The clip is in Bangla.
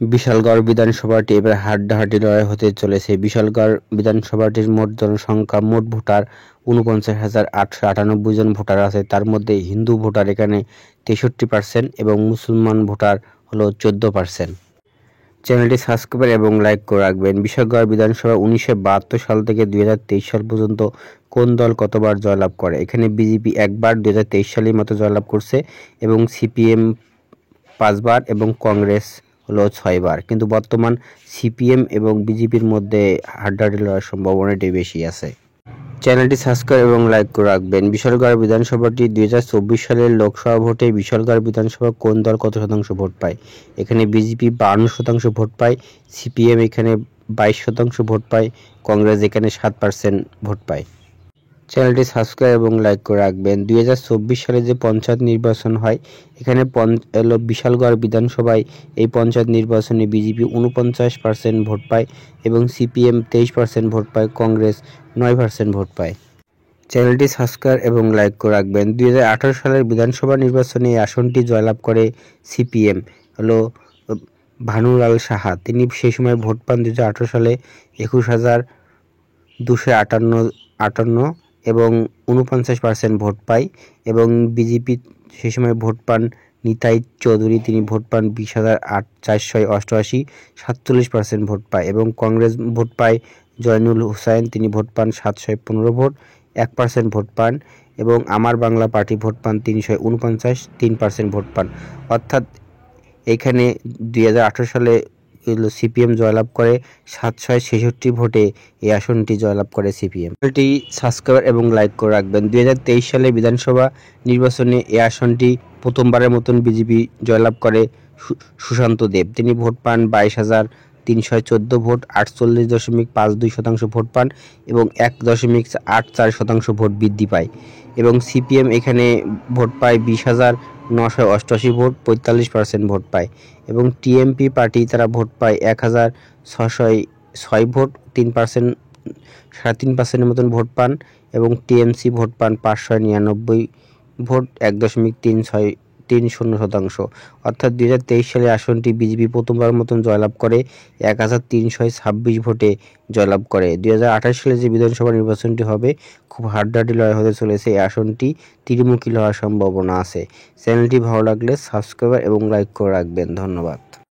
বিশালগড় বিধানসভাটি এবার হাড্ডাহাড্ডি লড়াই হতে চলেছে। বিশালগড় বিধানসভাটির মোট জনসংখ্যা, মোট ভোটার ৪৯,৮৯৮ জন ভোটার আছে। তার মধ্যে হিন্দু ভোটার এখানে ৬৩% এবং মুসলমান ভোটার হলো 14%। চ্যানেলটি সাবস্ক্রাইব এবং লাইক করে রাখবেন। বিশালগড় বিধানসভা ১৯৭২ সাল থেকে ২০২৩ সাল পর্যন্ত কোন দল কতবার জয়লাভ করে? এখানে বিজেপি একবার ২০২৩ সালের মতো জয়লাভ করছে এবং সিপিএম ৫ বার এবং কংগ্রেস হলো ৬ বার। কিন্তু বর্তমান সিপিএম এবং বিজেপির মধ্যে হাড্ডাহাড্ডি লড়াইয়ের সম্ভাবনাটি বেশি আছে। চ্যানেলটি সাবস্ক্রাইব এবং লাইক করে রাখবেন। বিশালগড় বিধানসভাটি ২০২৪ সালের লোকসভা ভোটে বিশালগড় বিধানসভা কোন দল কত শতাংশ ভোট পায়? এখানে বিজেপি ৫২% ভোট পায়, সিপিএম এখানে ২২% ভোট পায়, কংগ্রেস এখানে ৭% ভোট পায়। চ্যানেলটি সাবস্ক্রাইব এবং লাইক করে রাখবেন। ২০২৪ সালে যে পঞ্চায়েত নির্বাচন হয়, এখানে বিশালগড় বিধানসভায় এই পঞ্চায়েত নির্বাচনে বিজেপি ৪৯% ভোট পায় এবং সিপিএম ২৩% ভোট পায়, কংগ্রেস ৯% ভোট পায়। চ্যানেলটি সাবস্ক্রাইব এবং লাইক করে রাখবেন। ২০১৮ সালের বিধানসভা নির্বাচনে এই আসনটি জয়লাভ করে সিপিএম হলো ভানুলাল সাহা। তিনি সেই সময় ভোট পান ২০১৮ সালে ২১,২৫৮ এবং ৪৯% ভোট পায় এবং বিজেপি সেই সময় ভোট পান নিতাই চৌধুরী, তিনি ভোট পান ২০,৪৮৮, ৪৭% ভোট পায় এবং কংগ্রেস ভোট পায় জয়নুল হুসাইন, তিনি ভোট পান ৭১৫ ভোট, ১% ভোট পান এবং আমার বাংলা পার্টি ভোট পান ৩৪৯, ৩% ভোট পান। অর্থাৎ এখানে ২০১৮ সালে সিপিএম জয়লাভ করে ৭৬৬ ভোটে এই আসনটি জয়লাভ করে সিপিএম। চ্যানেলটি সাবস্ক্রাইব এবং লাইক করে রাখবেন। ২০২৩ সালে বিধানসভা নির্বাচনে এই আসনটি প্রথমবারের মতন বিজেপি জয়লাভ করে সুশান্ত দেব, তিনি ভোট পান ২২,৩১৪ ভোট, ৪৮.৫২% ভোট পান এবং ১.৮৪% ভোট বৃদ্ধি পায় এবং সিপিএম এখানে ভোট পায় ২০,৯৮৮ ভোট, ৪৫% ভোট পায় এবং টিএমপি পার্টি তারা ভোট পায় ১,৬০৬ ভোট, 3% ৩.৫% মতন ভোট পান এবং টিএমসি ভোট পান ৫৯৯ ভোট, ১.৩০%। অর্থাৎ ২০২৩ সালে আসনটি বিজেপি প্রথমবার মতন জয়লাভ করে ১,৩২৬ ভোটে জয়লাভ করে। ২০২৮ সালে যে বিধানসভা নির্বাচনটি হবে, খুব হাড্ডাহাড্ডি লড়াই হতে চলেছে। এই আসনটি ত্রিমুখী লড়ার সম্ভাবনা আছে। চ্যানেলটি ভালো লাগলে সাবস্ক্রাইব এবং লাইক করে রাখবেন। ধন্যবাদ।